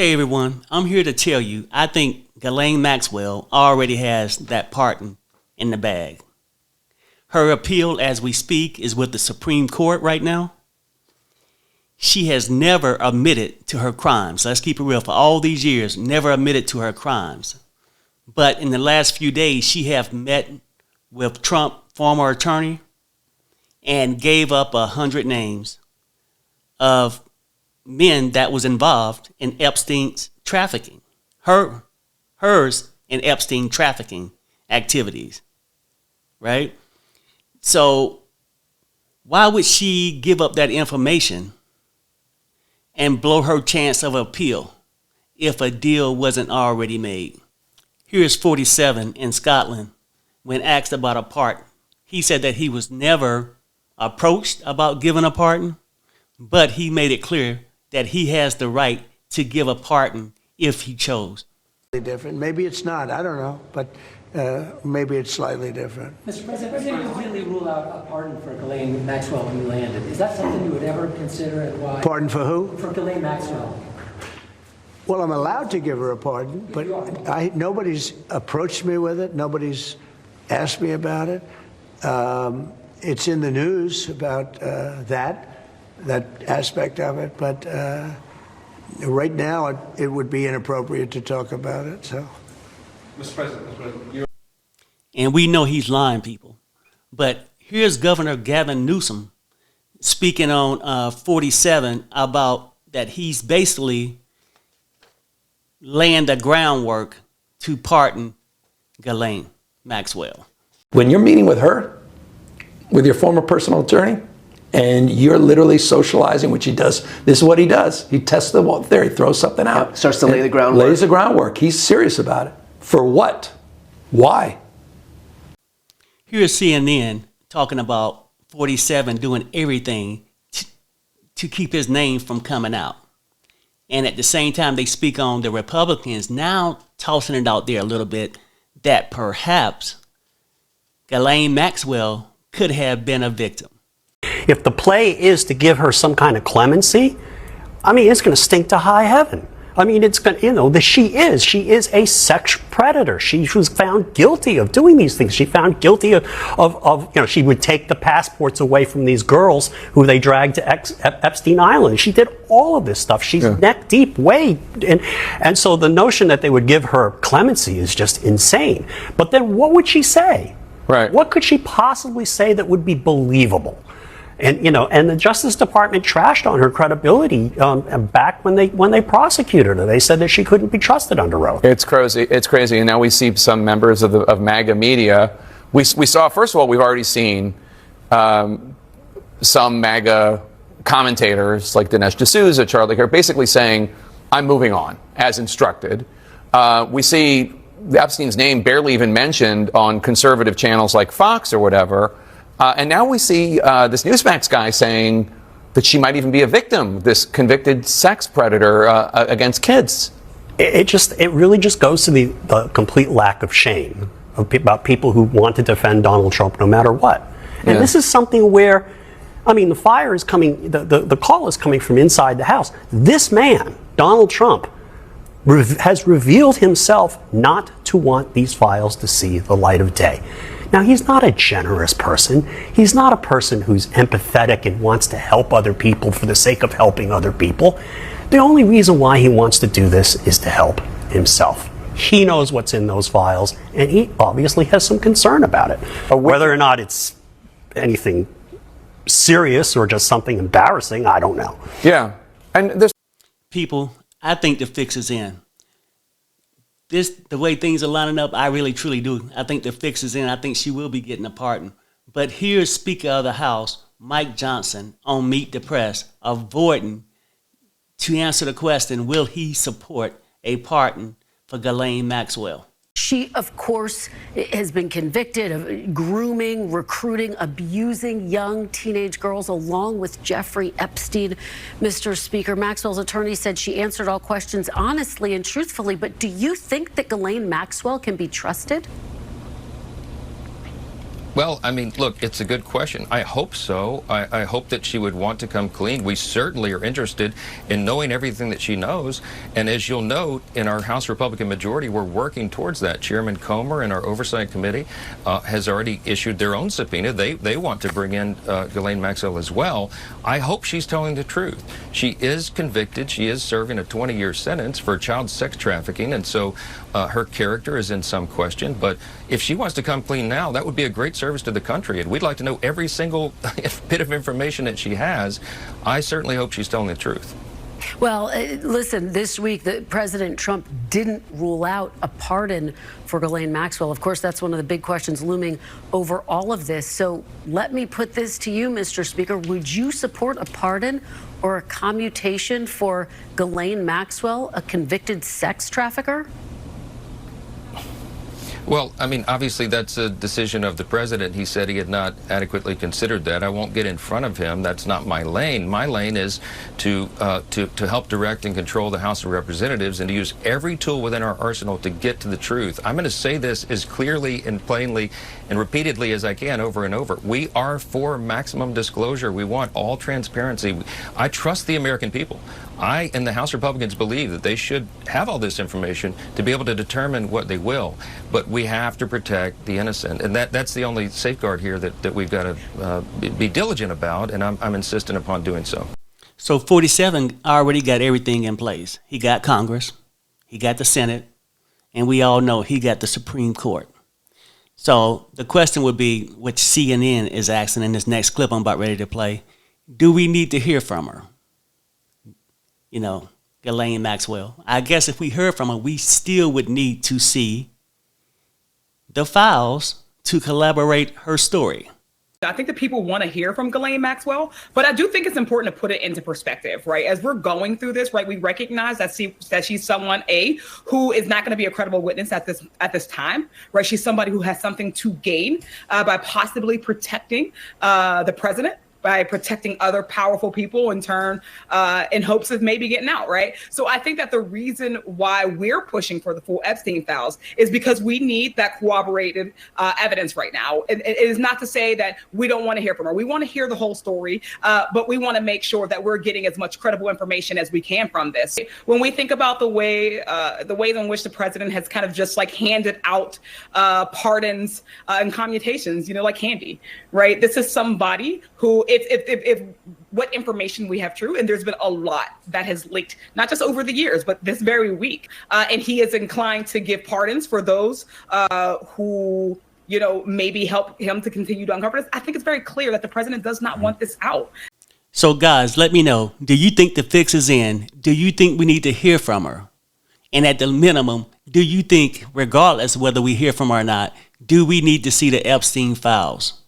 Hey everyone, I'm here to tell you, I think Ghislaine Maxwell already has that pardon in the bag. Her appeal as we speak is with the Supreme Court right now. She has never admitted to her crimes. Let's keep it real. For all these years, never admitted to her crimes. But in the last few days, she have met with Trump, former attorney, and gave up 100 names of men that was involved in Epstein's trafficking, hers in Epstein trafficking activities, right? So why would she give up that information and blow her chance of appeal if a deal wasn't already made? Here's 47 in Scotland. When asked about a pardon, he said that he was never approached about giving a pardon, but he made it clear that he has the right to give a pardon if he chose. Different. Maybe it's not. I don't know, but maybe it's slightly different. Mr. President, you completely rule out a pardon for Ghislaine Maxwell when you landed. Is that something you would ever consider, and why? Pardon for who? For Ghislaine Maxwell. Well, I'm allowed to give her a pardon, but nobody's approached me with it. Nobody's asked me about it. It's in the news about that aspect of it, but right now it would be inappropriate to talk about it. So, Mr. President, and we know he's lying, people. But here's Governor Gavin Newsom speaking on 47 about that he's basically laying the groundwork to pardon Ghislaine Maxwell. When you're meeting with her, with your former personal attorney, and you're literally socializing, which he does. This is what he does. He tests the theory, throws something out. Yep, starts to lay the groundwork. Lays the groundwork. He's serious about it. For what? Why? Here's CNN talking about 47 doing everything to keep his name from coming out. And at the same time, they speak on the Republicans now tossing it out there a little bit that perhaps Ghislaine Maxwell could have been a victim. If the play is to give her some kind of clemency, I mean, it's going to stink to high heaven. I mean, it's going to, she is a sex predator. She was found guilty of doing these things. She found guilty of she would take the passports away from these girls who they dragged to Epstein Island. She did all of this stuff. She's neck deep, and so the notion that they would give her clemency is just insane. But then what would she say? Right. What could she possibly say that would be believable? And and the Justice Department trashed on her credibility back when they prosecuted her. They said that she couldn't be trusted under oath. It's crazy. It's crazy. And now we see some members of MAGA media. We saw, first of all, we've already seen some MAGA commentators like Dinesh D'Souza, Charlie Kirk, basically saying, "I'm moving on," as instructed. We see Epstein's name barely even mentioned on conservative channels like Fox or whatever. And now we see this Newsmax guy saying that she might even be a victim, this convicted sex predator against kids. It really just goes to the complete lack of shame about people who want to defend Donald Trump no matter what. And this is something where, I mean, the fire is coming, the call is coming from inside the House. This man, Donald Trump, has revealed himself not to want these files to see the light of day. Now, he's not a generous person. He's not a person who's empathetic and wants to help other people for the sake of helping other people. The only reason why he wants to do this is to help himself. He knows what's in those files, and he obviously has some concern about it. Whether or not it's anything serious or just something embarrassing, I don't know. Yeah. And there's people, I think the fix is in. The way things are lining up, I really truly do. I think the fix is in. I think she will be getting a pardon. But here's Speaker of the House, Mike Johnson, on Meet the Press, avoiding to answer the question, will he support a pardon for Ghislaine Maxwell? She, of course, has been convicted of grooming, recruiting, abusing young teenage girls along with Jeffrey Epstein. Mr. Speaker, Maxwell's attorney said she answered all questions honestly and truthfully. But do you think that Ghislaine Maxwell can be trusted? Well, I mean, look, it's a good question. I hope so. I hope that she would want to come clean. We certainly are interested in knowing everything that she knows. And as you'll note, in our House Republican majority, we're working towards that. Chairman Comer and our Oversight Committee has already issued their own subpoena. They want to bring in Ghislaine Maxwell as well. I hope she's telling the truth. She is convicted. She is serving a 20-year sentence for child sex trafficking. And so her character is in some question. But if she wants to come clean now, that would be a great service to the country, and we'd like to know every single bit of information that she has. I certainly hope she's telling the truth. Well, listen, this week, President Trump didn't rule out a pardon for Ghislaine Maxwell. Of course, that's one of the big questions looming over all of this. So let me put this to you, Mr. Speaker. Would you support a pardon or a commutation for Ghislaine Maxwell, a convicted sex trafficker? Well, I mean, obviously that's a decision of the president. He said he had not adequately considered that. I won't get in front of him. That's not my lane. My lane is to help direct and control the House of Representatives and to use every tool within our arsenal to get to the truth. I'm going to say this as clearly and plainly and repeatedly as I can over and over. We are for maximum disclosure. We want all transparency. I trust the American people. I and the House Republicans believe that they should have all this information to be able to determine what they will. But we have to protect the innocent. And that's the only safeguard here that we've got to be diligent about, and I'm insistent upon doing so. So 47 already got everything in place. He got Congress, he got the Senate, and we all know he got the Supreme Court. So the question would be, which CNN is asking in this next clip I'm about ready to play, do we need to hear from her? You know, Ghislaine Maxwell. I guess if we heard from her, we still would need to see the files to collaborate her story. I think that people want to hear from Ghislaine Maxwell, but I do think it's important to put it into perspective, right? As we're going through this, right, we recognize that she's someone, who is not going to be a credible witness at this time, right? She's somebody who has something to gain by possibly protecting the president, by protecting other powerful people in turn, in hopes of maybe getting out, right? So I think that the reason why we're pushing for the full Epstein files is because we need that corroborated evidence right now. It is not to say that we don't want to hear from her. We want to hear the whole story, but we want to make sure that we're getting as much credible information as we can from this. When we think about the ways in which the president has kind of just like handed out pardons and commutations, you know, like candy, right? This is somebody who, if what information we have true, and there's been a lot that has leaked, not just over the years, but this very week, and he is inclined to give pardons for those who, you know, maybe help him to continue to uncover this. I think it's very clear that the president does not want this out. So guys, let me know, do you think the fix is in? Do you think we need to hear from her? And at the minimum, do you think, regardless of whether we hear from her or not, do we need to see the Epstein files?